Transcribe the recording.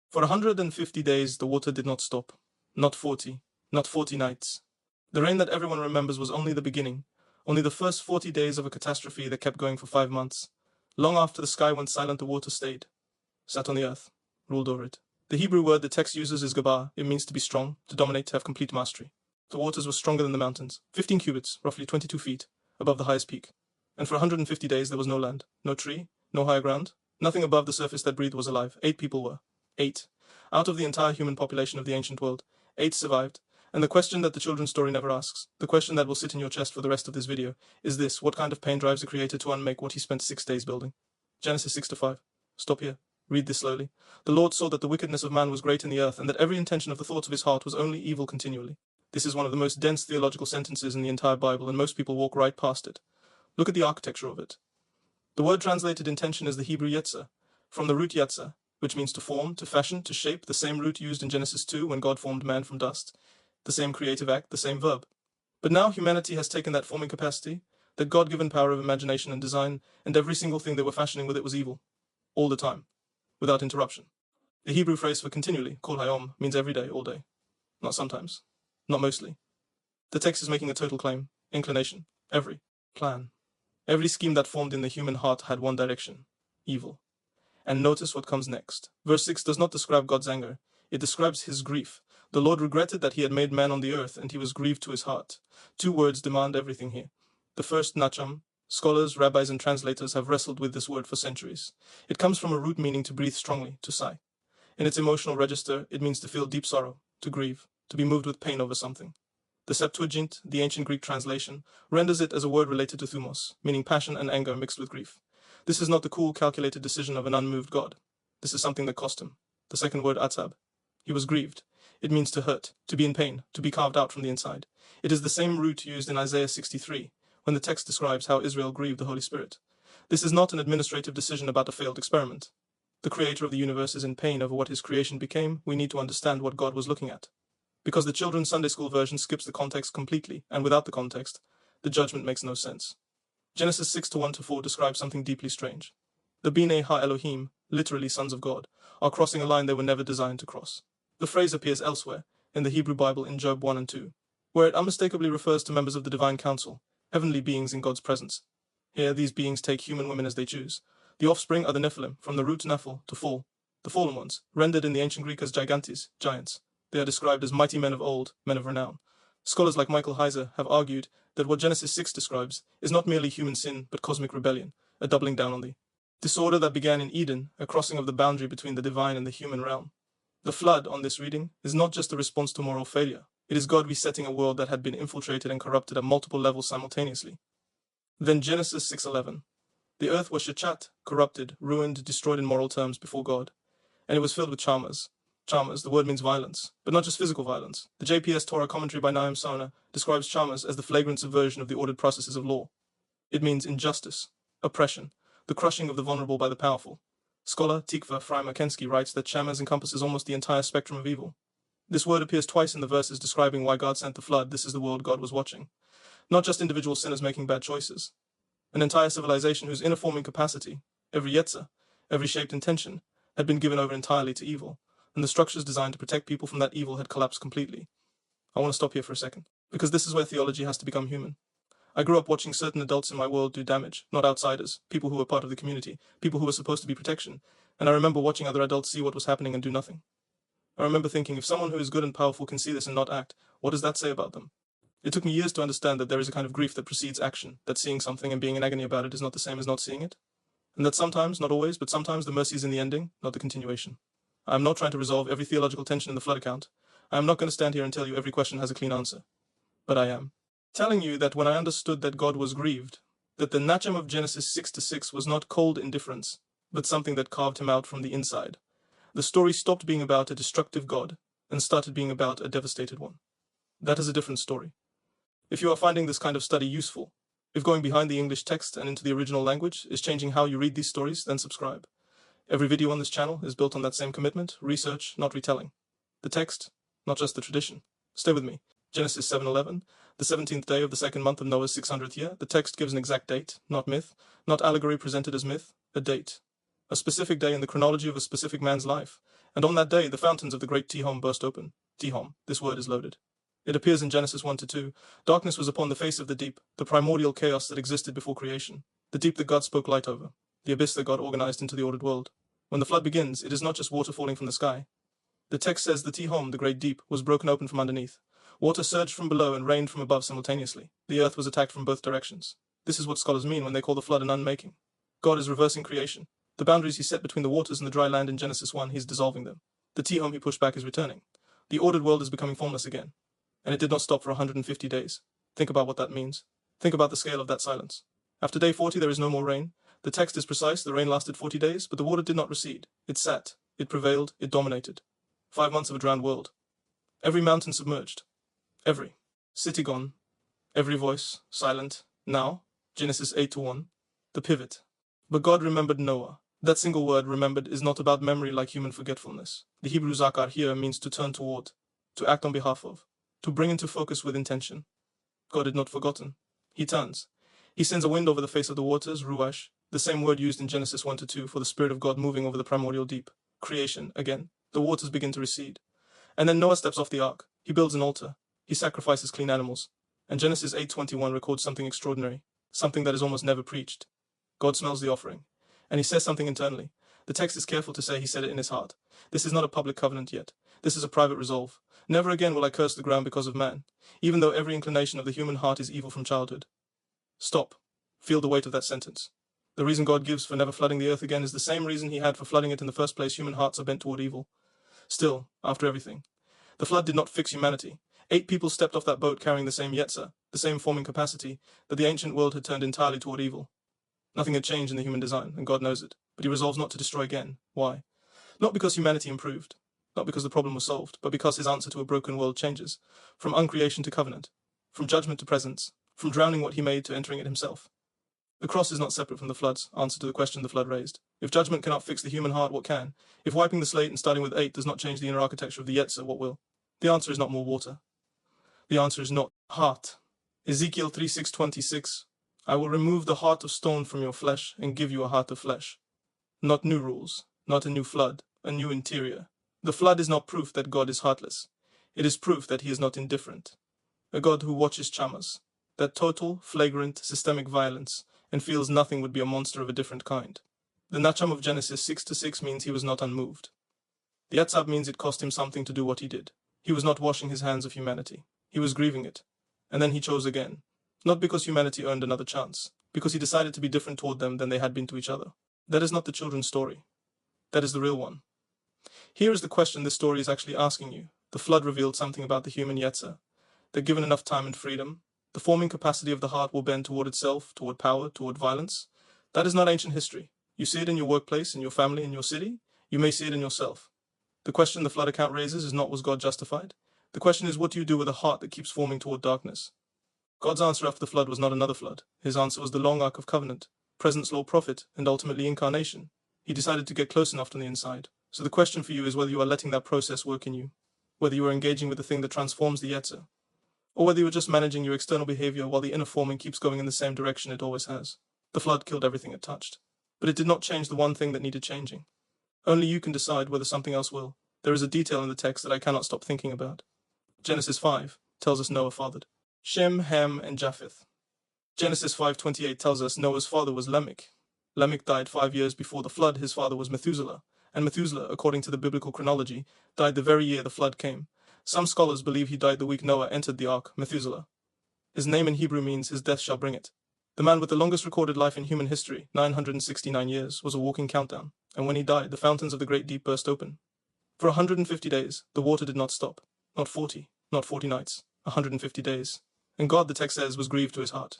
For 150 days the water did not stop. Not 40. Not 40 nights. The rain that everyone remembers was only the beginning. Only the first 40 days of a catastrophe that kept going for 5 months. Long after the sky went silent, the water stayed. Sat on the earth. Ruled over it. The Hebrew word the text uses is gabar. It means to be strong, to dominate, to have complete mastery. The waters were stronger than the mountains. 15 cubits, roughly 22 feet, above the highest peak. And for 150 days there was no land, no tree, no higher ground. Nothing above the surface that breathed was alive. 8 people were. 8. Out of the entire human population of the ancient world, 8 survived. And the question that the children's story never asks, the question that will sit in your chest for the rest of this video, is this: what kind of pain drives the Creator to unmake what he spent 6 days building? Genesis 6-5. Stop here. Read this slowly. The Lord saw that the wickedness of man was great in the earth, and that every intention of the thoughts of his heart was only evil continually. This is one of the most dense theological sentences in the entire Bible, and most people walk right past it. Look at the architecture of it. The word translated intention is the Hebrew yetzer, from the root yetzer, which means to form, to fashion, to shape, the same root used in Genesis 2 when God formed man from dust. The same creative act, the same verb. But now humanity has taken that forming capacity, that God-given power of imagination and design, and every single thing they were fashioning with it was evil. All the time. Without interruption. The Hebrew phrase for continually, kol hayom, means every day, all day. Not sometimes. Not mostly. The text is making a total claim. Inclination. Every. Plan. Every scheme that formed in the human heart had one direction. Evil. And notice what comes next. Verse 6 does not describe God's anger. It describes his grief. The Lord regretted that he had made man on the earth, and he was grieved to his heart. 2 words demand everything here. The first, nacham. Scholars, rabbis, and translators have wrestled with this word for centuries. It comes from a root meaning to breathe strongly, to sigh. In its emotional register, it means to feel deep sorrow, to grieve, to be moved with pain over something. The Septuagint, the ancient Greek translation, renders it as a word related to thumos, meaning passion and anger mixed with grief. This is not the cool, calculated decision of an unmoved God. This is something that cost him. The second word, atsab. He was grieved. It means to hurt, to be in pain, to be carved out from the inside. It is the same root used in Isaiah 63, when the text describes how Israel grieved the Holy Spirit. This is not an administrative decision about a failed experiment. The Creator of the universe is in pain over what his creation became. We need to understand what God was looking at. Because the children's Sunday school version skips the context completely, and without the context, the judgment makes no sense. Genesis 6-1-4 describes something deeply strange. The B'nai Ha-Elohim, literally sons of God, are crossing a line they were never designed to cross. The phrase appears elsewhere, in the Hebrew Bible in Job 1 and 2, where it unmistakably refers to members of the divine council, heavenly beings in God's presence. Here, these beings take human women as they choose. The offspring are the Nephilim, from the root nephil, to fall. The fallen ones, rendered in the ancient Greek as gigantes, giants. They are described as mighty men of old, men of renown. Scholars like Michael Heiser have argued that what Genesis 6 describes is not merely human sin, but cosmic rebellion, a doubling down on the disorder that began in Eden, a crossing of the boundary between the divine and the human realm. The flood, on this reading, is not just a response to moral failure. It is God resetting a world that had been infiltrated and corrupted at multiple levels simultaneously. Then Genesis 6:11. The earth was shachat, corrupted, ruined, destroyed in moral terms before God. And it was filled with charmers. Charmers, the word means violence, but not just physical violence. The JPS Torah commentary by Naim Sona describes charmers as the flagrant subversion of the ordered processes of law. It means injustice, oppression, the crushing of the vulnerable by the powerful. Scholar Tikva Fry Makensky writes that charmers encompasses almost the entire spectrum of evil. This word appears twice in the verses describing why God sent the flood. This is the world God was watching. Not just individual sinners making bad choices. An entire civilization whose inner forming capacity, every yetzer, every shaped intention, had been given over entirely to evil, and the structures designed to protect people from that evil had collapsed completely. I want to stop here for a second, because this is where theology has to become human. I grew up watching certain adults in my world do damage, not outsiders, people who were part of the community, people who were supposed to be protection, and I remember watching other adults see what was happening and do nothing. I remember thinking, if someone who is good and powerful can see this and not act, what does that say about them? It took me years to understand that there is a kind of grief that precedes action, that seeing something and being in agony about it is not the same as not seeing it, and that sometimes, not always, but sometimes the mercy is in the ending, not the continuation. I am not trying to resolve every theological tension in the flood account. I am not going to stand here and tell you every question has a clean answer. But I am telling you that when I understood that God was grieved, that the nacham of Genesis 6-6 was not cold indifference, but something that carved him out from the inside, the story stopped being about a destructive God and started being about a devastated one. That is a different story. If you are finding this kind of study useful, if going behind the English text and into the original language is changing how you read these stories, then subscribe. Every video on this channel is built on that same commitment, research, not retelling. The text, not just the tradition. Stay with me. Genesis 7:11, the 17th day of the second month of Noah's 600th year. The text gives an exact date, not myth, not allegory presented as myth, a date. A specific day in the chronology of a specific man's life, And on that day, the fountains of the great tehom burst open. Tehom, this word is loaded. It appears in Genesis 1-2. Darkness was upon the face of the deep, the primordial chaos that existed before creation. The deep that God spoke light over. The abyss that God organized into the ordered world. When the flood begins, it is not just water falling from the sky. The text says the tehom, the great deep, was broken open from underneath. Water surged from below and rained from above simultaneously. The earth was attacked from both directions. This is what scholars mean when they call the flood an unmaking. God is reversing creation. The boundaries he set between the waters and the dry land in Genesis 1, he's dissolving them. The tehom he pushed back is returning. The ordered world is becoming formless again. And it did not stop for 150 days. Think about what that means. Think about the scale of that silence. After day 40 there is no more rain. The text is precise, the rain lasted 40 days, but the water did not recede. It sat. It prevailed. It dominated. 5 months of a drowned world. Every mountain submerged. Every city gone. Every voice silent. Now, Genesis 8-1, the pivot. But God remembered Noah. That single word, remembered, is not about memory like human forgetfulness. The Hebrew zakar here means to turn toward, to act on behalf of, to bring into focus with intention. God had not forgotten. He turns. He sends a wind over the face of the waters, ruach, the same word used in Genesis 1-2 for the Spirit of God moving over the primordial deep. Creation, again. The waters begin to recede. And then Noah steps off the ark. He builds an altar. He sacrifices clean animals. And Genesis 8:21 records something extraordinary, something that is almost never preached. God smells the offering. And he says something internally. The text is careful to say he said it in his heart. This is not a public covenant yet. This is a private resolve. Never again will I curse the ground because of man, even though every inclination of the human heart is evil from childhood. Stop. Feel the weight of that sentence. The reason God gives for never flooding the earth again is the same reason he had for flooding it in the first place. Human hearts are bent toward evil. Still, after everything, the flood did not fix humanity. 8 people stepped off that boat carrying the same yetzer, the same forming capacity, that the ancient world had turned entirely toward evil. Nothing had changed in the human design, and God knows it, but he resolves not to destroy again. Why? Not because humanity improved, not because the problem was solved, but because his answer to a broken world changes, from uncreation to covenant, from judgment to presence, from drowning what he made to entering it himself. The cross is not separate from the flood's answer to the question the flood raised. If judgment cannot fix the human heart, what can? If wiping the slate and starting with 8 does not change the inner architecture of the yetzer, what will? The answer is not more water. The answer is not heart. Ezekiel 3:6-26. I will remove the heart of stone from your flesh and give you a heart of flesh. Not new rules, not a new flood, a new interior. The flood is not proof that God is heartless. It is proof that he is not indifferent. A God who watches chamas, that total, flagrant, systemic violence, and feels nothing would be a monster of a different kind. The nacham of Genesis 6-6 means he was not unmoved. The atsab means it cost him something to do what he did. He was not washing his hands of humanity. He was grieving it. And then he chose again. Not because humanity earned another chance, because he decided to be different toward them than they had been to each other. That is not the children's story. That is the real one. Here is the question this story is actually asking you. The flood revealed something about the human yetzer, that given enough time and freedom, the forming capacity of the heart will bend toward itself, toward power, toward violence. That is not ancient history. You see it in your workplace, in your family, in your city. You may see it in yourself. The question the flood account raises is not, was God justified? The question is, what do you do with a heart that keeps forming toward darkness? God's answer after the flood was not another flood. His answer was the long arc of covenant, presence, law, prophet, and ultimately incarnation. He decided to get close enough on the inside. So the question for you is whether you are letting that process work in you, whether you are engaging with the thing that transforms the yetzer, or whether you are just managing your external behavior while the inner forming keeps going in the same direction it always has. The flood killed everything it touched, but it did not change the one thing that needed changing. Only you can decide whether something else will. There is a detail in the text that I cannot stop thinking about. Genesis 5 tells us Noah fathered Shem, Ham, and Japheth. Genesis 5:28 tells us Noah's father was Lamech. Lamech died 5 years before the flood. His father was Methuselah, and Methuselah, according to the biblical chronology, died the very year the flood came. Some scholars believe he died the week Noah entered the ark, Methuselah. His name in Hebrew means his death shall bring it. The man with the longest recorded life in human history, 969 years, was a walking countdown, and when he died, the fountains of the great deep burst open. For 150 days, the water did not stop. Not 40, not 40 nights, 150 days. And God, the text says, was grieved to his heart.